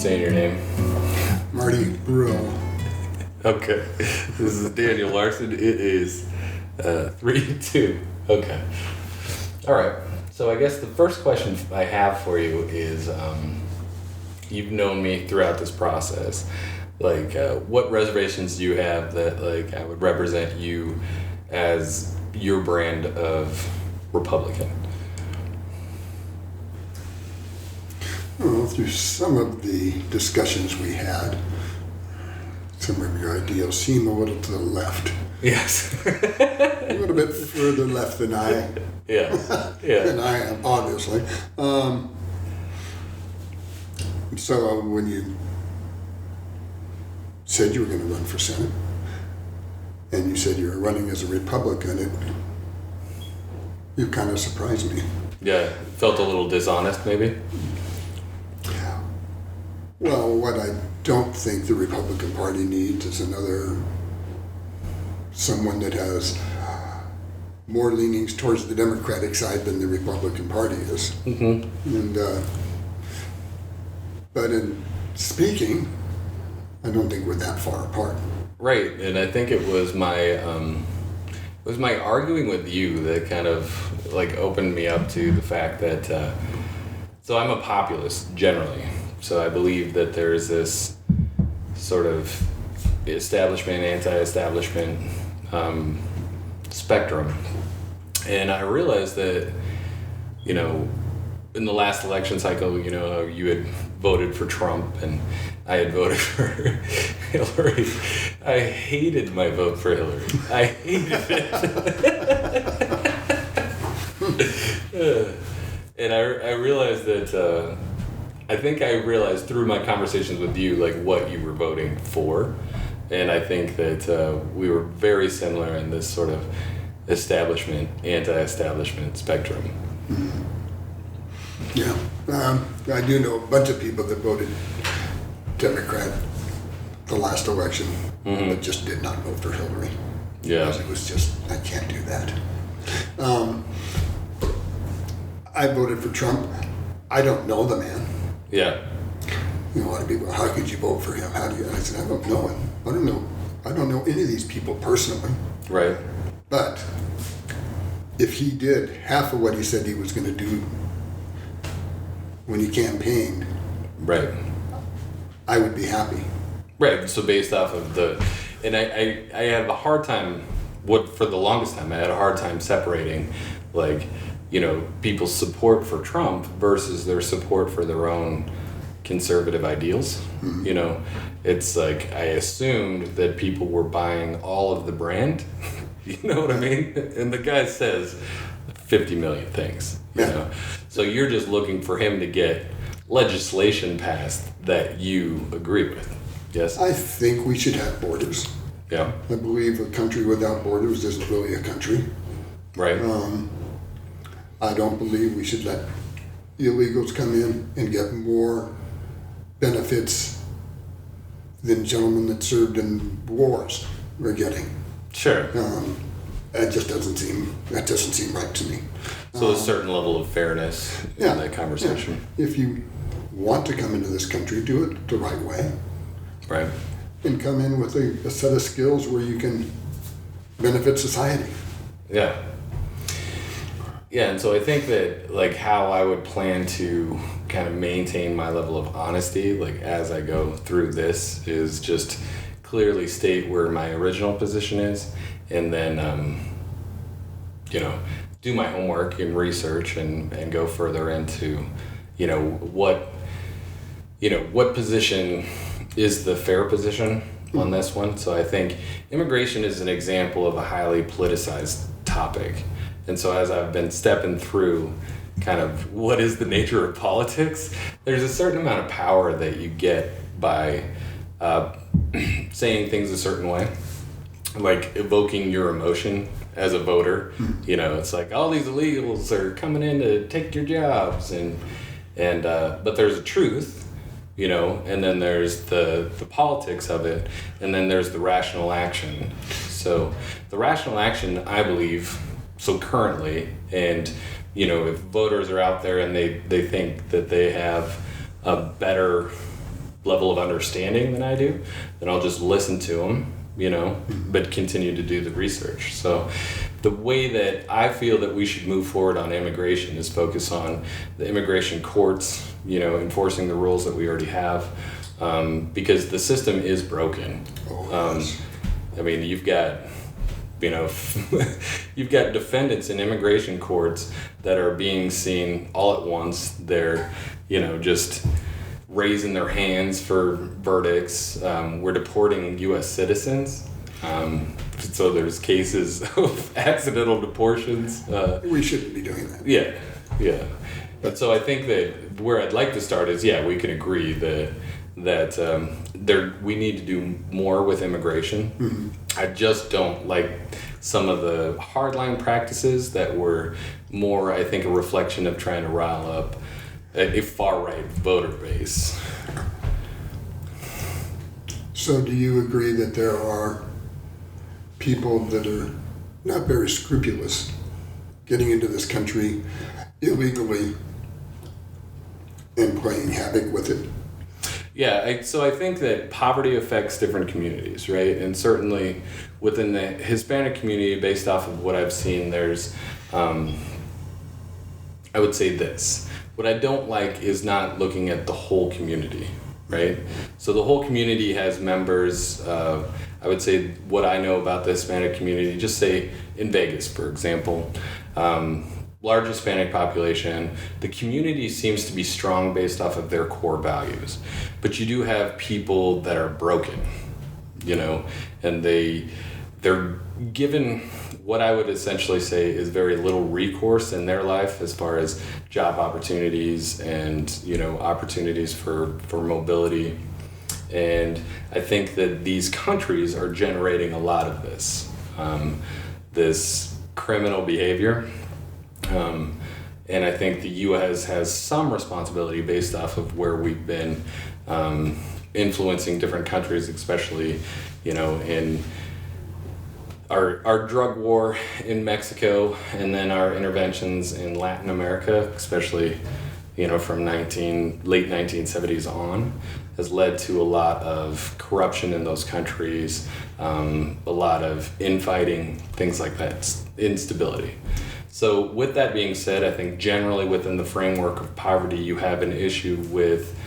saying your name? Marty Brill. Okay. This is Daniel Larson. It is 3-2. Okay. All right. So I guess the first question I have for you is, you've known me throughout this process. Like, what reservations do you have that, like, I would represent you as your brand of Republican? Well, through some of the discussions we had, some of your ideals seem a little to the left. Yes. A little bit further left than I. Yeah. Yeah. Than I am, obviously. So when you said you were going to run for Senate, and you said you were running as a Republican, you kind of surprised me. Yeah. Felt a little dishonest, maybe? Well, what I don't think the Republican Party needs is someone that has more leanings towards the Democratic side than the Republican Party is. Mm-hmm. And but in speaking, I don't think we're that far apart. Right, and I think it was my arguing with you that kind of like opened me up to the fact that so I'm a populist generally. So I believe that there's this sort of establishment, anti-establishment spectrum. And I realized that, you know, in the last election cycle, you know, you had voted for Trump and I had voted for Hillary. I hated my vote for Hillary. I hated it. And I realized that, I think I realized through my conversations with you, like, what you were voting for. And I think that we were very similar in this sort of establishment, anti-establishment spectrum. Mm-hmm. Yeah. I do know a bunch of people that voted Democrat the last election, mm-hmm. but just did not vote for Hillary. Yeah. Because it was just, I can't do that. I voted for Trump. I don't know the man. Yeah. You know, a lot of people, how could you vote for him? How do you? I said, I don't know him. I don't know any of these people personally. Right. But if he did half of what he said he was going to do when he campaigned, right, I would be happy. Right. So based off of and I had a hard time, for the longest time, I had a hard time separating, like, you know, people's support for Trump versus their support for their own conservative ideals. Mm-hmm. You know, it's like I assumed that people were buying all of the brand. You know what I mean? And the guy says 50 million things, you know. So you're just looking for him to get legislation passed that you agree with. Yes? I think we should have borders. Yeah. I believe a country without borders isn't really a country. Right. I don't believe we should let illegals come in and get more benefits than gentlemen that served in wars are getting. Sure. That doesn't seem right to me. So a certain level of fairness in that conversation. Yeah. If you want to come into this country, do it the right way. Right. And come in with a set of skills where you can benefit society. Yeah. Yeah, and so I think that, like, how I would plan to kind of maintain my level of honesty, like, as I go through this, is just clearly state where my original position is, and then, you know, do my homework and research and go further into, what position is the fair position on this one. So I think immigration is an example of a highly politicized topic. And so as I've been stepping through kind of what is the nature of politics, there's a certain amount of power that you get by saying things a certain way, like evoking your emotion as a voter. It's like all these illegals are coming in to take your jobs, and but there's a truth, and then there's the politics of it, and then there's the rational action. So the rational action, I believe, so currently, and if voters are out there and they think that they have a better level of understanding than I do, then I'll just listen to them, but continue to do the research. So the way that I feel that we should move forward on immigration is focus on the immigration courts, enforcing the rules that we already have, because the system is broken. I mean, you've got you've got defendants in immigration courts that are being seen all at once. They're, just raising their hands for verdicts. We're deporting U.S. citizens. So there's cases of accidental deportations. We shouldn't be doing that. Yeah. But so I think that where I'd like to start is, we can agree that we need to do more with immigration. Mm-hmm. I just don't like some of the hardline practices that were more, I think, a reflection of trying to rile up a far-right voter base. So do you agree that there are people that are not very scrupulous getting into this country illegally and playing havoc with it? Yeah, so I think that poverty affects different communities, right? And certainly within the Hispanic community, based off of what I've seen, there's, I would say this. What I don't like is not looking at the whole community, right? So the whole community has members, I would say what I know about the Hispanic community, just say in Vegas, for example, large Hispanic population, the community seems to be strong based off of their core values. But you do have people that are broken, and they're given what I would essentially say is very little recourse in their life as far as job opportunities and, opportunities for mobility. And I think that these countries are generating a lot of this criminal behavior. And I think the U.S. has some responsibility based off of where we've been influencing different countries, especially, in our drug war in Mexico, and then our interventions in Latin America, especially, from late 1970s on, has led to a lot of corruption in those countries, a lot of infighting, things like that, instability. So with that being said, I think generally within the framework of poverty, you have an issue with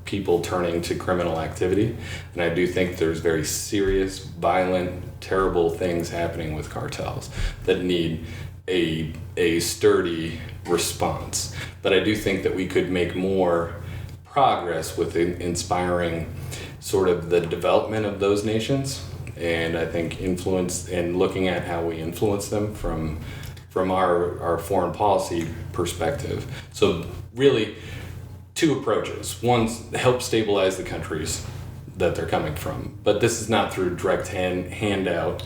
people turning to criminal activity. And I do think there's very serious, violent, terrible things happening with cartels that need a sturdy response. But I do think that we could make more progress with inspiring sort of the development of those nations. And I think influence and looking at how we influence them from our foreign policy perspective. So really two approaches. One, help stabilize the countries that they're coming from. But this is not through direct handout,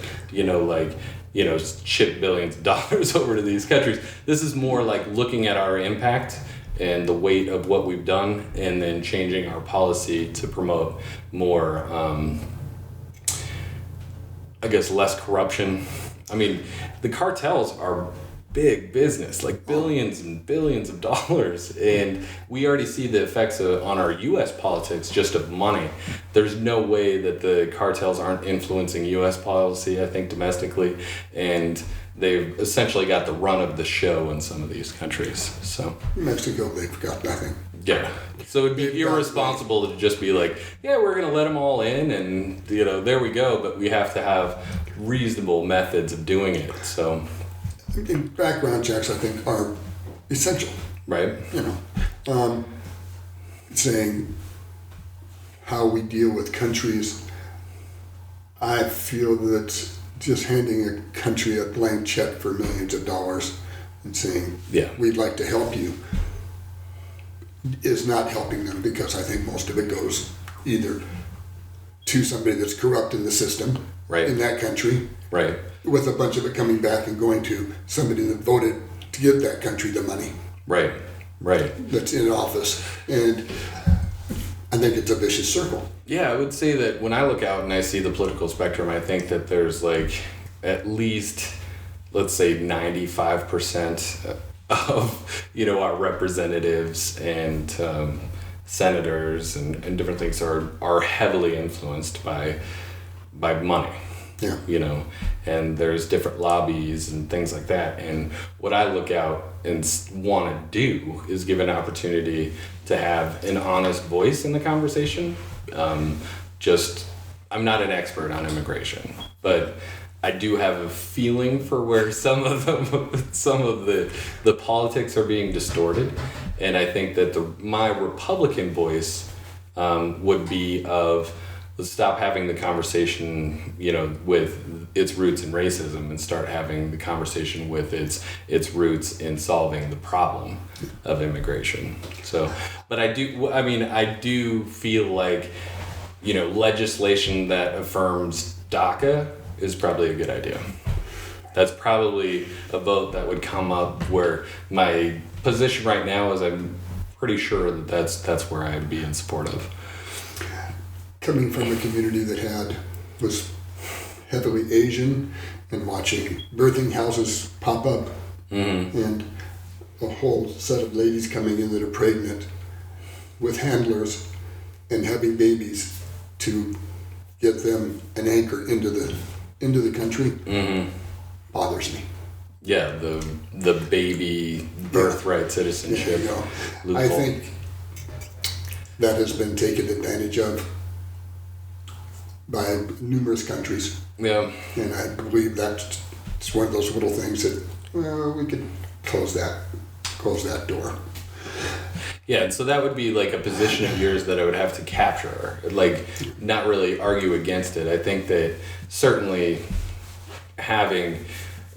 ship billions of dollars over to these countries. This is more like looking at our impact and the weight of what we've done and then changing our policy to promote more less corruption. I mean, the cartels are big business, like billions and billions of dollars. And we already see the effects on our U.S. politics just of money. There's no way that the cartels aren't influencing U.S. policy, I think, domestically. And they've essentially got the run of the show in some of these countries. So Mexico, they've got nothing. Yeah. So it'd be irresponsible to just be like, we're going to let them all in and, there we go. But we have to have reasonable methods of doing it. So background checks, I think, are essential. Right. Saying how we deal with countries, I feel that just handing a country a blank check for millions of dollars and saying, we'd like to help you, is not helping them, because I think most of it goes either to somebody that's corrupt in the system in that country, with a bunch of it coming back and going to somebody that voted to give that country the money, that's in office. And I think it's a vicious circle. Yeah, I would say that when I look out and I see the political spectrum, I think that there's at least, let's say 95% of our representatives and senators and different things are heavily influenced by money. Yeah. You know, and there's different lobbies and things like that. And what I look out and want to do is give an opportunity to have an honest voice in the conversation. I'm not an expert on immigration, but I do have a feeling for where some of the politics are being distorted, and I think that my Republican voice would be of, let's stop having the conversation, you know, with its roots in racism and start having the conversation with its roots in solving the problem of immigration. So, but I do feel like, you know, legislation that affirms DACA is probably a good idea. That's probably a vote that would come up where my position right now is I'm pretty sure that's where I'd be in support of. Coming from a community that was heavily Asian and watching birthing houses pop up, and a whole set of ladies coming in that are pregnant with handlers and having babies to get them an anchor into the country, bothers me. Yeah, the baby birthright citizenship. Yeah, you know, I think that has been taken advantage of by numerous countries. Yeah. And I believe that's one of those little things that, well, we could close that door. Yeah, and so that would be like a position of yours that I would have to capture, like not really argue against it. I think that certainly having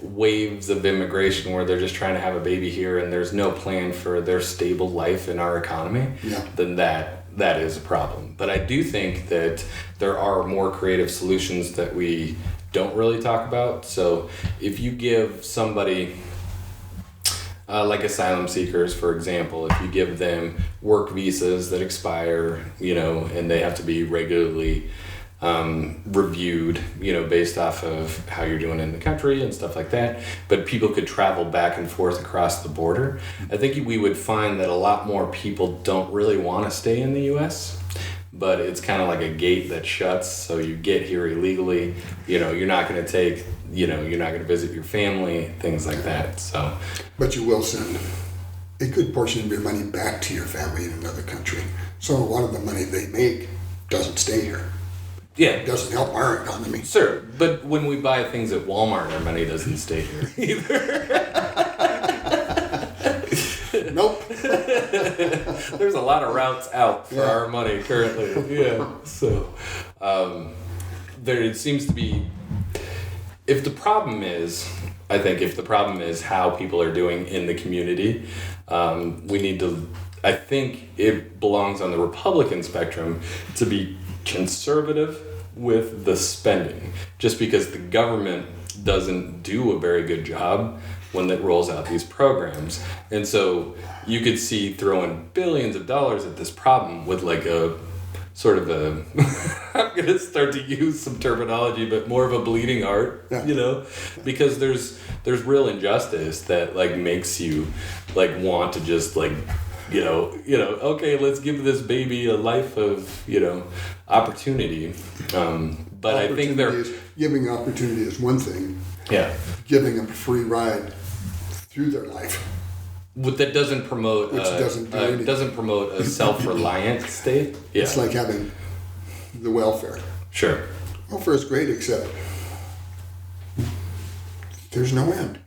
waves of immigration where they're just trying to have a baby here and there's no plan for their stable life in our economy, then that is a problem. But I do think that there are more creative solutions that we don't really talk about. So if you give somebody, like asylum seekers, for example, if you give them work visas that expire, you know, and they have to be regularly reviewed, you know, based off of how you're doing in the country and stuff like that, but people could travel back and forth across the border, I think we would find that a lot more people don't really want to stay in the U.S., but it's kind of like a gate that shuts, so you get here illegally, you know, you're not going to visit your family, things like that, so. But you will send a good portion of your money back to your family in another country. So a lot of the money they make doesn't stay here. Yeah. It doesn't help our economy. Sure, but when we buy things at Walmart, our money doesn't stay here either. Nope. There's a lot of routes out for our money currently. Yeah. So it seems to be, if the problem is how people are doing in the community, we need to, I think it belongs on the Republican spectrum to be conservative with the spending, just because the government doesn't do a very good job when it rolls out these programs. And so you could see throwing billions of dollars at this problem with like a sort of a I'm gonna start to use some terminology, but more of a bleeding heart, you know, because there's real injustice that like makes you like want to just like you know, okay, let's give this baby a life of, you know, opportunity. But I think giving opportunity is one thing. Yeah. Giving them a free ride through their life. But that doesn't promote doesn't promote a self-reliant state. Yeah. It's like having the welfare. Sure. Welfare is great, except there's no end.